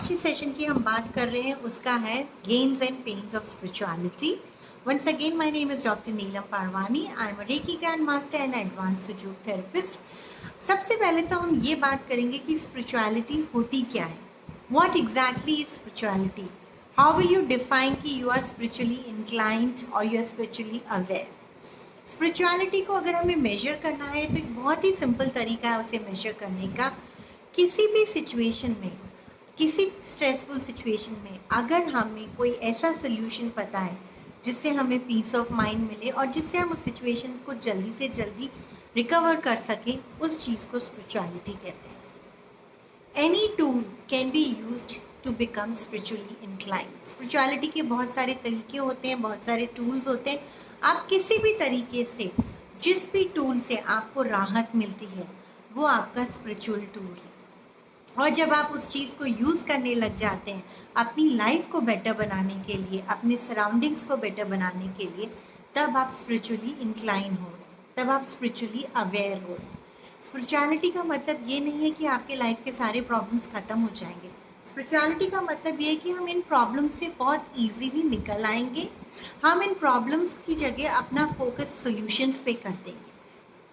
आज की सेशन की हम बात कर रहे हैं उसका है gains and pains of spirituality. Once again my name is doctor Neelam Parwani. I am a reiki grand master and advance yoga therapist. सबसे पहले तो हम ये बात करेंगे कि स्पिरिचुअलिटी होती क्या है। What exactly is spirituality? How will you define कि यू आर स्पिरिचुअली इंक्लाइंड और you are spiritually aware? Spirituality को अगर हमें मेजर करना है तो एक बहुत ही सिंपल तरीका है उसे मेजर करने का। किसी भी सिचुएशन में, किसी स्ट्रेसफुल सिचुएशन में अगर हमें कोई ऐसा सोल्यूशन पता है जिससे हमें पीस ऑफ माइंड मिले और जिससे हम उस सिचुएशन को जल्दी से जल्दी रिकवर कर सकें, उस चीज़ को स्पिरिचुअलिटी कहते हैं। Any tool can be used to become spiritually inclined. Spirituality के बहुत सारे तरीके होते हैं, बहुत सारे टूल्स होते हैं। आप किसी भी तरीके से, जिस भी टूल से आपको राहत मिलती है, वो आपका स्पिरिचुअल टूल है। और जब आप उस चीज़ को यूज़ करने लग जाते हैं अपनी लाइफ को बेटर बनाने के लिए, अपने सराउंडिंग्स को बेटर बनाने के लिए, तब आप स्पिरिचुअली इंक्लाइन हो रहे हैं, तब आप स्पिरिचुअली अवेयर हो रहे हैं। स्पिरिचुअलिटी का मतलब ये नहीं है कि आपके लाइफ के सारे प्रॉब्लम्स ख़त्म हो जाएंगे। स्पिरिचुअलिटी का मतलब ये है कि हम इन प्रॉब्लम्स से बहुत ईजीली निकल आएंगे। हम इन प्रॉब्लम्स की जगह अपना फोकस सोल्यूशंस पे कर देंगे।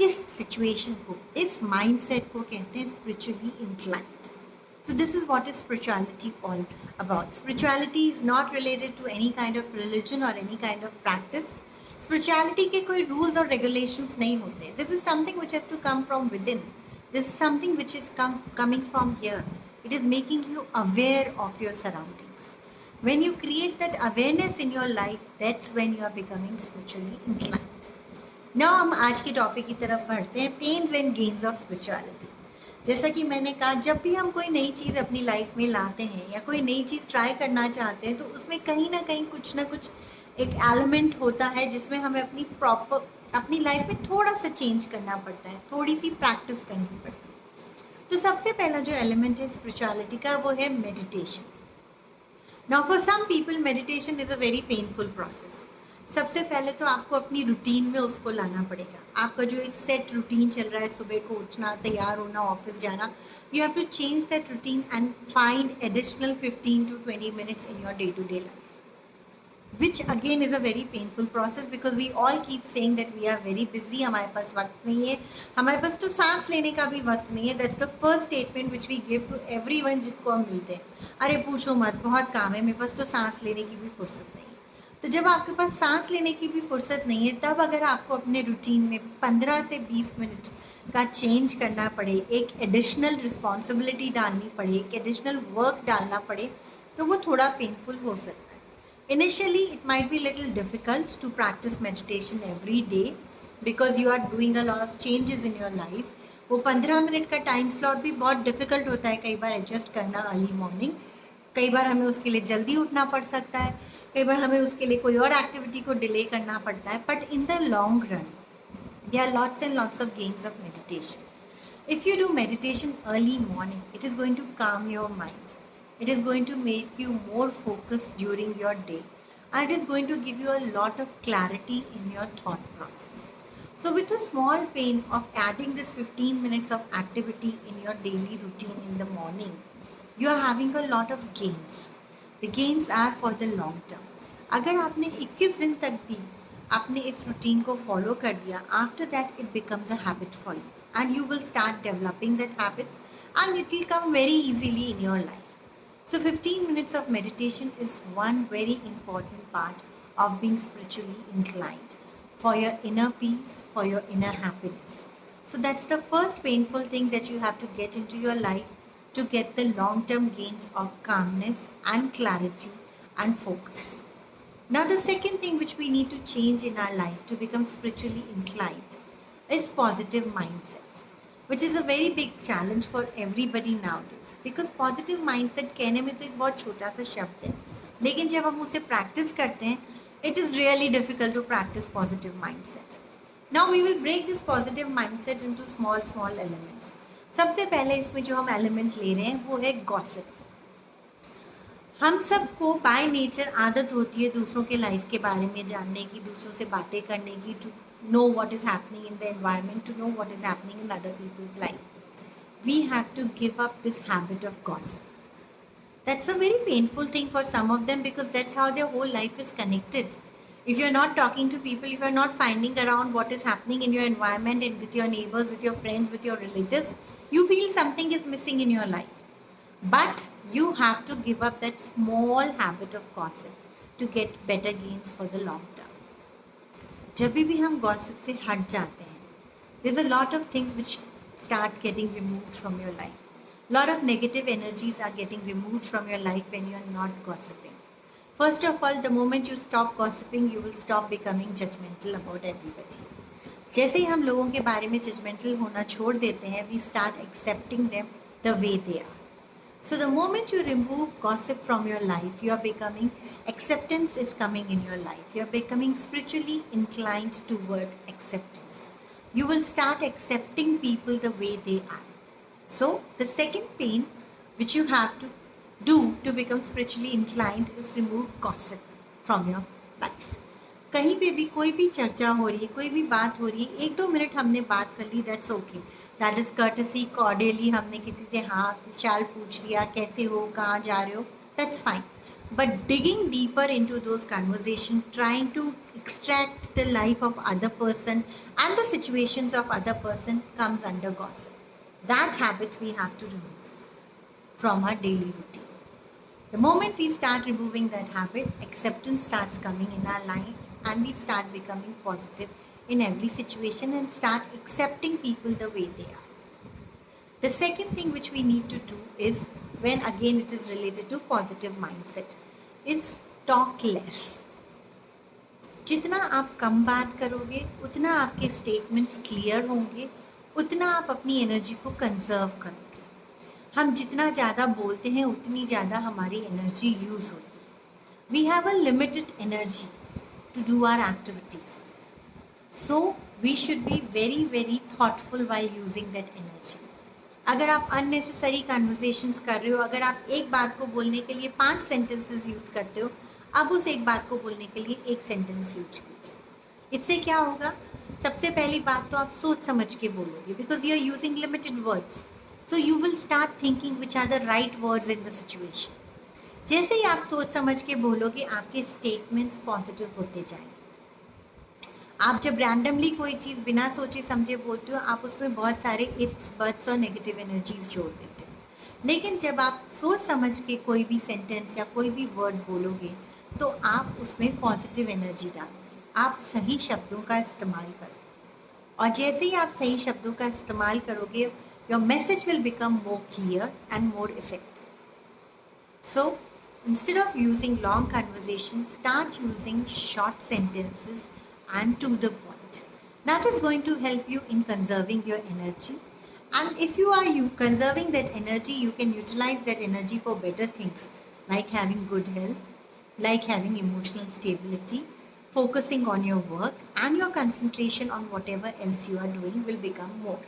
इस सिचुएशन को, इस माइंडसेट को कहते हैं spiritually inclined. So this is what is spirituality all about. Spirituality is not related to any kind of religion or any kind of practice. Spirituality के कोई rules और regulations नहीं होते. This is something which has to come from within. This is something which is coming from here. It is making you aware of your surroundings. When you create that awareness in your life, that's when you are becoming spiritually inclined. Now हम आज के topic की तरफ बढ़ते हैं, pains and gains of spirituality. जैसा कि मैंने कहा, जब भी हम कोई नई चीज़ अपनी लाइफ में लाते हैं या कोई नई चीज़ ट्राई करना चाहते हैं, तो उसमें कहीं ना कहीं कुछ ना कुछ एक एलिमेंट होता है जिसमें हमें अपनी लाइफ में थोड़ा सा चेंज करना पड़ता है, थोड़ी सी प्रैक्टिस करनी पड़ती है। तो सबसे पहला जो एलिमेंट है स्पिरिचुअलिटी का, वो है meditation. Now for some people meditation is a very painful process. सबसे पहले तो आपको अपनी रूटीन में उसको लाना पड़ेगा। आपका जो एक सेट रूटीन चल रहा है, सुबह को उठना, तैयार होना, ऑफिस जाना, you have to change that routine and find additional 15 to 20 minutes in your day to day life, which again is a very painful process because we all keep saying that we are very busy, हमारे पास वक्त नहीं है, हमारे पास तो सांस लेने का भी वक्त नहीं है। That's the first statement which we give to everyone जिसको हम मिलते हैं। अरे पूछो मत, बहुत काम है, मेरे पास तो सांस लेने की भी फुर्सत नहीं है। तो जब आपके पास सांस लेने की भी फुर्सत नहीं है, तब अगर आपको अपने रूटीन में 15 से 20 मिनट का चेंज करना पड़े, एक एडिशनल रिस्पॉन्सिबिलिटी डालनी पड़े, एक एडिशनल वर्क डालना पड़े, तो वो थोड़ा पेनफुल हो सकता है। Initially it might be little difficult to practise meditation every day because you are doing a lot of changes in your life. वो 15 मिनट का टाइम स्लॉट भी बहुत डिफिकल्ट होता है कई बार एडजस्ट करना अर्ली मॉर्निंग। कई बार हमें उसके लिए जल्दी उठना पड़ सकता है, कई बार हमें उसके लिए कोई और एक्टिविटी को डिले करना पड़ता है। But in the long run there are lots and lots of gains of meditation. If you do meditation early morning, it is going to calm your mind, it is going to make you more focused during your day, and it is going to give you a lot of clarity in your thought process. So with a small pain of adding this 15 minutes of activity in your daily routine in the morning, you are having a lot of gains. The gains are for the long term. अगर आपने 21 दिन तक भी आपने इस routine को follow कर दिया, after that it becomes a habit for you and you will start developing that habit and it will come very easily in your life. So 15 minutes of meditation is one very important part of being spiritually inclined for your inner peace, for your inner happiness. So that's the first painful thing that you have to get into your life to get the long-term gains of calmness and clarity and focus. Now the second thing which we need to change in our life to become spiritually inclined is positive mindset, which is a very big challenge for everybody nowadays. Because positive mindset कहने में तो एक बहुत छोटा सा शब्द है, लेकिन जब हम उसे प्रैक्टिस करते हैं, it is really difficult to practice positive mindset. Now we will break this positive mindset into small elements. सबसे पहले इसमें जो हम एलिमेंट ले रहे हैं वो है गॉसिप। हम सबको बाय नेचर आदत होती है दूसरों के लाइफ के बारे में जानने की, दूसरों से बातें करने की, to know what is happening in the environment, to know what is happening in other people's life. We have to give up this habit of gossip. That's a very painful thing for some of them because that's how their whole life is connected. If you're not talking to people, if you're not finding around what is happening in your environment and with your neighbors, with your friends, with your relatives, you feel something is missing in your life. But you have to give up that small habit of gossip to get better gains for the long term. जब भी हम gossip से हट जाते हैं, there's a lot of things which start getting removed from your life. Lot of negative energies are getting removed from your life when you are not gossiping. First of all, the moment you stop gossiping, you will stop becoming judgmental about everybody. जैसे ही हम लोगों के बारे में judgmental होना छोड़ देते हैं, we start accepting them the way they are. So the moment you remove gossip from your life, you are becoming, acceptance is coming in your life. You are becoming spiritually inclined toward acceptance. You will start accepting people the way they are. So the second pain which you have to do to become spiritually inclined is remove gossip from your life. कहीं पे भी कोई भी चर्चा हो रही है, कोई भी बात हो रही है, 1-2 मिनट हमने बात कर ली, that's okay, that is courtesy, cordially हमने किसी से हाल चाल पूछ लिया, कैसे हो, कहाँ जा रहे हो, that's fine. But digging deeper into those conversations, trying to extract the life of other person and the situations of other person comes under gossip. That habit we have to remove from our daily routine. The moment we start removing that habit, acceptance starts coming in our life and we start becoming positive in every situation and start accepting people the way they are. The second thing which we need to do is, when again it is related to positive mindset, is talk less. जितना आप कम बात करोगे, उतना आपके statements clear होंगे, उतना आप अपनी एनर्जी को कंजर्व करोगे. हम जितना ज़्यादा बोलते हैं उतनी ज़्यादा हमारी एनर्जी यूज़ होती है. We have a limited energy to do our activities, so we should be very very thoughtful while using that energy. अगर आप अननेसेसरी कन्वर्सेशंस कर रहे हो, अगर आप एक बात को बोलने के लिए 5 सेंटेंसेस यूज़ करते हो, अब उस एक बात को बोलने के लिए 1 सेंटेंस यूज कीजिए. इससे क्या होगा? सबसे पहली बात तो आप सोच समझ के बोलोगे, because you are using limited words, so you will start thinking which are the right words in the situation. जैसे ही आप सोच समझ के बोलोगे, आपके स्टेटमेंट्स पॉजिटिव होते जाएंगे. आप जब रैंडमली कोई चीज़ बिना सोचे समझे बोलते हो, आप उसमें बहुत सारे इफ्स, बट्स और नेगेटिव एनर्जीज जोड़ देते हो. लेकिन जब आप सोच समझ के कोई भी सेंटेंस या कोई भी वर्ड बोलोगे, तो आप उसमें पॉजिटिव एनर्जी डालोगे. आप सही शब्दों का इस्तेमाल करोगे, और जैसे ही आप सही शब्दों का इस्तेमाल करोगे, your message will become more clear and more effective. So instead of using long conversations, start using short sentences and to the point. That is going to help you in conserving your energy. And if you are conserving that energy, you can utilize that energy for better things, like having good health, like having emotional stability, focusing on your work, and your concentration on whatever else you are doing will become more.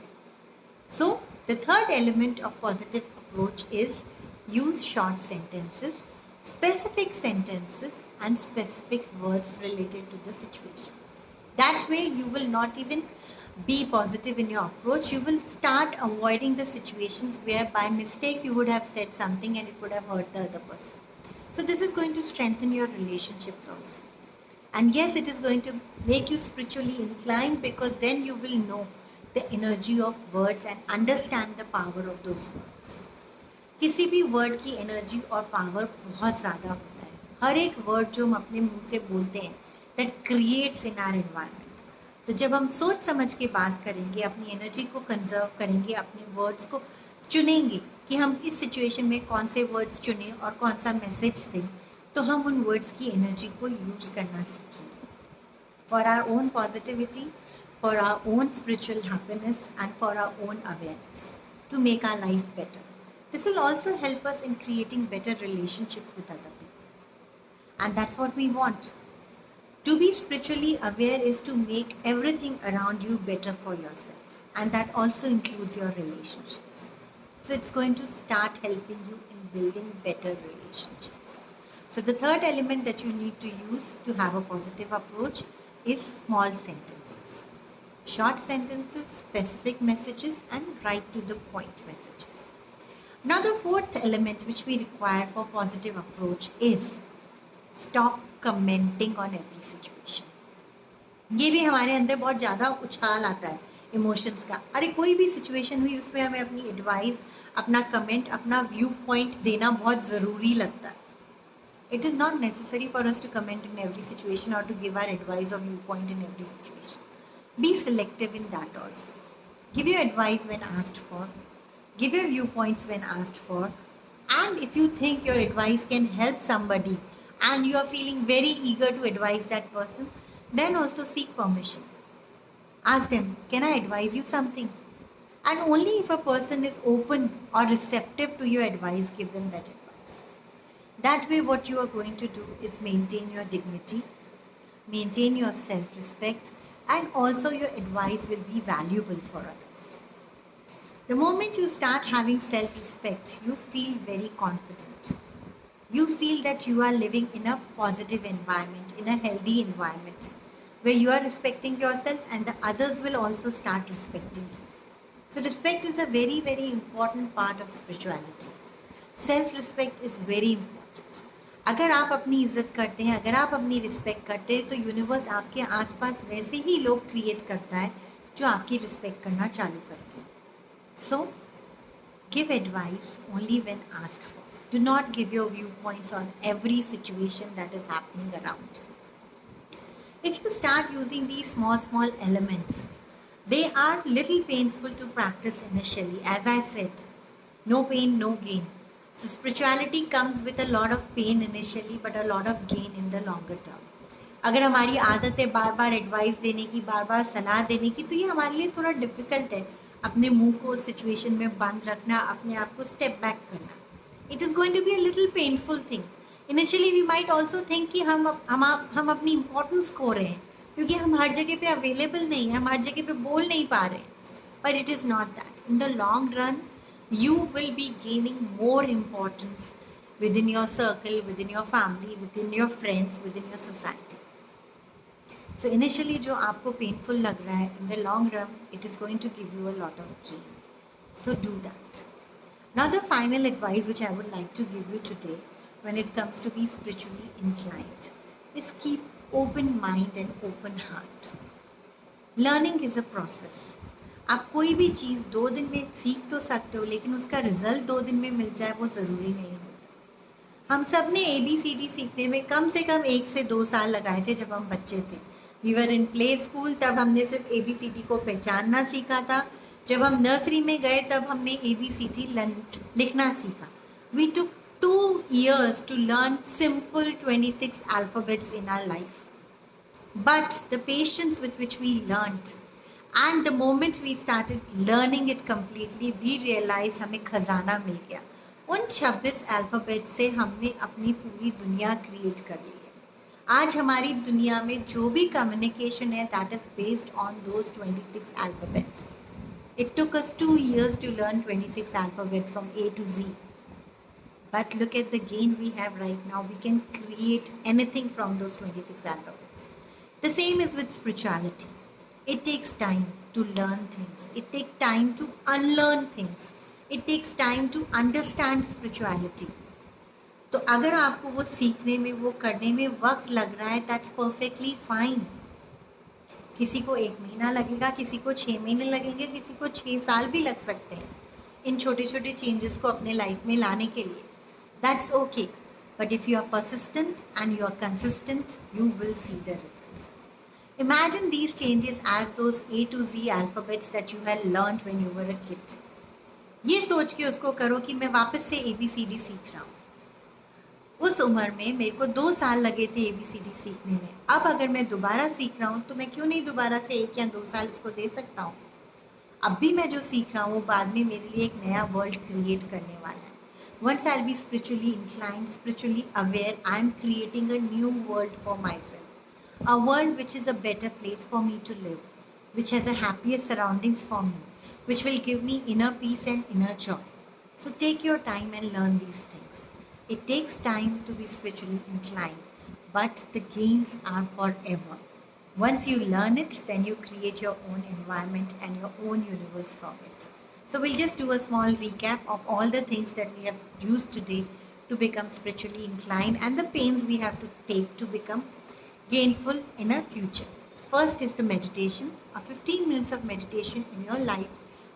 So the third element of positive approach is use short sentences, specific sentences, and specific words related to the situation. That way you will not even be positive in your approach. You will start avoiding the situations where by mistake you would have said something and it would have hurt the other person. So this is going to strengthen your relationships also. And yes, it is going to make you spiritually inclined, because then you will know the energy of words and understand the power of those words. किसी भी word की energy और power बहुत ज़्यादा होता है. हर एक word जो हम अपने मुंह से बोलते हैं, that creates in our environment. तो जब हम सोच समझ के बात करेंगे, अपनी एनर्जी को कंजर्व करेंगे, अपने वर्ड्स को चुनेंगे कि हम इस सिचुएशन में कौन से वर्ड्स चुनें और कौन सा मैसेज दें, तो हम उन वर्ड्स की एनर्जी को यूज़ करना सीखेंगे for our own positivity, for our own spiritual happiness and for our own awareness to make our life better. This will also help us in creating better relationships with other people. And that's what we want. To be spiritually aware is to make everything around you better for yourself. And that also includes your relationships. So it's going to start helping you in building better relationships. So the third element that you need to use to have a positive approach is small sentences. Short sentences, specific messages, and right to the point messages. Now, the fourth element which we require for positive approach is stop commenting on every situation. ये भी हमारे अंदर बहुत ज़्यादा उछाल आता है emotions का. अरे कोई भी सिचुएशन हुई उसमें हमें अपनी एडवाइस, अपना कमेंट, अपना व्यू पॉइंट देना बहुत ज़रूरी लगता है. It is not necessary for us to comment in every situation or to give our advice or viewpoint in every situation. Be selective in that also. Give your advice when asked for. Give your viewpoints when asked for. And if you think your advice can help somebody and you are feeling very eager to advise that person, then also seek permission. Ask them, can I advise you something? And only if a person is open or receptive to your advice, give them that advice. That way, what you are going to do is maintain your dignity, maintain your self-respect, and also your advice will be valuable for others. The moment you start having self-respect, you feel very confident. You feel that you are living in a positive environment, in a healthy environment, where you are respecting yourself and the others will also start respecting you. So respect is a very, very important part of spirituality. Self-respect is very important. अगर आप अपनी इज्जत करते हैं, अगर आप अपनी respect करते हैं, तो यूनिवर्स आपके आसपास वैसे ही लोग क्रिएट करता है जो आपकी रिस्पेक्ट करना चालू करते हैं. So give advice only when asked for. Do not give your view points on every situation that is happening around. If you start using these small elements, they are little painful to practice initially. As I said, no pain, no gain. So spirituality comes with a lot of pain initially, but a lot of gain in the longer term. अगर हमारी आदत है बार बार advice देने की, बार बार सलाह देने की, तो ये हमारे लिए थोड़ा डिफिकल्ट है. अपने मुंह को उस सिचुएशन में बंद रखना, अपने आप को स्टेप बैक करना. It is going to be a little painful thing. Initially we might also think कि हम अपनी इम्पोर्टेंस खो रहे हैं क्योंकि हम हर जगह पे अवेलेबल नहीं हैं, हम हर जगह पे बोल नहीं पा रहे हैं. But it is not that. In the long run you will be gaining more importance within your circle, within your family, within your friends, within your society. So initially जो आपको painful लग रहा है, in the long run it is going to give you a lot of gain. So do that. Now the final advice which I would like to give you today when it comes to be spiritually inclined is keep open mind and open heart. Learning is a process. आप कोई भी चीज़ 2 दिन में सीख तो सकते हो, लेकिन उसका रिजल्ट 2 दिन में मिल जाए वो ज़रूरी नहीं होता. हम सब ने ABCD सीखने में कम से कम 1 से 2 साल लगाए थे जब हम बच्चे थे. We were in play school, तब हमने सिर्फ ABCD को पहचानना सीखा था. जब हम नर्सरी में गए तब हमने ABCD लिखना सीखा. We took 2 years to learn simple 26 alphabets in our life. But the patience with which we learned, and the moment we started learning it completely, we realized हमें खजाना मिल गया. उन 26 अल्फ़ाबेट से हमने अपनी पूरी दुनिया क्रिएट कर ली है. आज हमारी दुनिया में जो भी कम्युनिकेशन है, that is based on those 26 alphabets. It took us 2 years to learn 26 alphabet from A to Z. But look at the gain we have right now. We can create anything from those 26 alphabets. The same is with spirituality. It takes time to learn things. It takes time to unlearn things. It takes time to understand spirituality. तो अगर आपको वो सीखने में, वो करने में वक्त लग रहा है, that's perfectly fine. किसी को 1 महीना लगेगा, किसी को 6 महीने लगेंगे, किसी को 6 साल भी लग सकते हैं इन छोटे छोटे चेंजेस को अपने लाइफ में लाने के लिए. That's okay. But if you are persistent and you are consistent, you will see the results. Imagine these changes as those A to Z alphabets that you had learned when you were a kid. ये सोच के उसको करो कि मैं वापस से ABCD सीख रहा हूँ. उस उम्र में मेरे को 2 साल लगे थे ABCD सीखने में. अब अगर मैं दोबारा सीख रहा हूँ तो मैं क्यों नहीं दोबारा से 1 या 2 साल इसको दे सकता हूँ. अब भी मैं जो सीख रहा हूँ वो बाद में मेरे लिए एक नया वर्ल्ड क्रिएट करने वाला है. Once I'll be spiritually inclined, spiritually aware, I'm creating a new world for myself. A world which is a better place for me to live, which has a happier surroundings for me, which will give me inner peace and inner joy. So take your time and learn these things. It takes time to be spiritually inclined, but the gains are forever. Once you learn it, then you create your own environment and your own universe from it. So we'll just do a small recap of all the things that we have used today to become spiritually inclined and the pains we have to take to become gainful in our future. First is the meditation. A 15 minutes of meditation in your life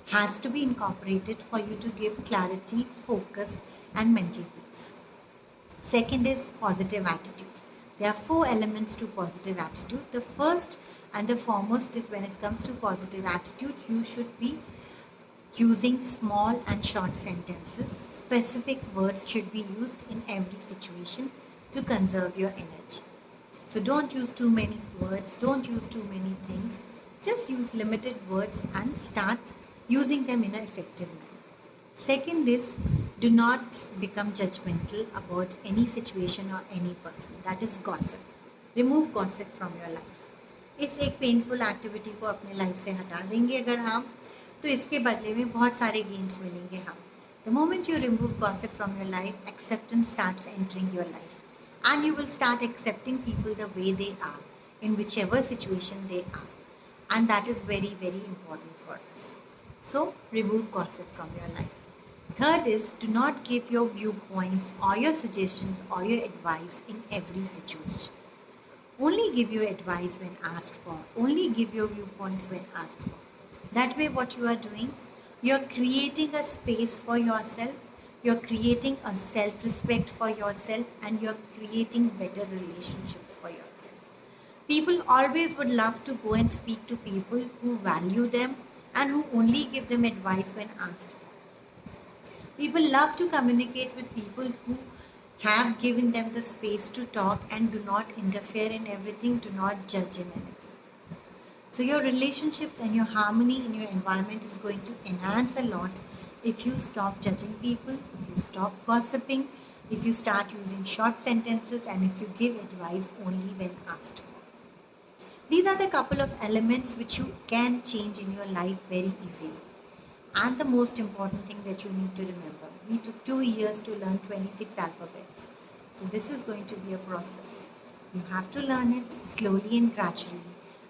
has to be incorporated for you to give clarity, focus, and mental peace. Second is positive attitude. There are 4 elements to positive attitude. The first and the foremost is when it comes to positive attitude, you should be using small and short sentences. Specific words should be used in every situation to conserve your energy. So don't use too many words, don't use too many things. Just use limited words and start using them in an effective manner. Second is, do not become judgmental about any situation or any person. That is gossip. Remove gossip from your life. इस एक painful activity को अपने life से हटा देंगे अगर हम, तो इसके बदले में बहुत सारे गेन्स मिलेंगे हम. The moment you remove gossip from your life, acceptance starts entering your life. And you will start accepting people the way they are, in whichever situation they are. And that is very, very important for us. So, remove gossip from your life. Third is, do not give your viewpoints or your suggestions or your advice in every situation. Only give your advice when asked for. Only give your viewpoints when asked for. That way what you are doing, you are creating a space for yourself, you are creating a self-respect for yourself, and you are creating better relationships for yourself. People always would love to go and speak to people who value them and who only give them advice when asked for. People love to communicate with people who have given them the space to talk and do not interfere in everything, do not judge in anything. So your relationships and your harmony in your environment is going to enhance a lot if you stop judging people, if you stop gossiping, if you start using short sentences, and if you give advice only when asked for. These are the couple of elements which you can change in your life very easily. And the most important thing that you need to remember, we took 2 years to learn 26 alphabets. So this is going to be a process. You have to learn it slowly and gradually.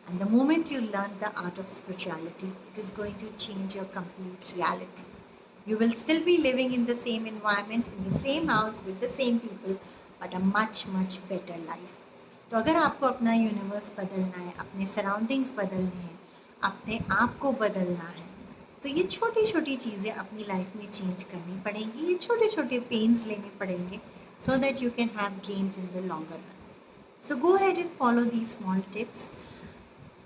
And the moment you learn the art of spirituality, it is going to change your complete reality. You will still be living in the same environment, in the same house, with the same people, but a much, much better life. तो अगर आपको अपना universe बदलना है, अपने surroundings बदलने हैं, अपने आप को बदलना है, तो ये छोटी छोटी चीज़ें अपनी लाइफ में चेंज करनी पड़ेंगी, ये छोटे छोटे पेन्स लेने पड़ेंगे, so that you can have gains in the longer run. So go ahead and follow these small tips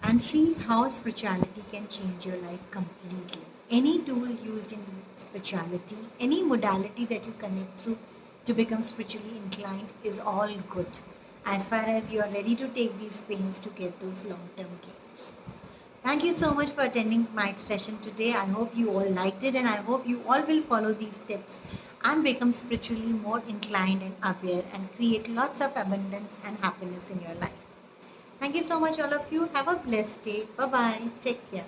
and see how spirituality can change your life completely. Any tool used in spirituality, any modality that you connect through to become spiritually inclined is all good, as far as you are ready to take these pains to get those long-term gains. Thank you so much for attending my session today. I hope you all liked it, and I hope you all will follow these tips and become spiritually more inclined and aware and create lots of abundance and happiness in your life. Thank you so much, all of you. Have a blessed day. Bye-bye. Take care.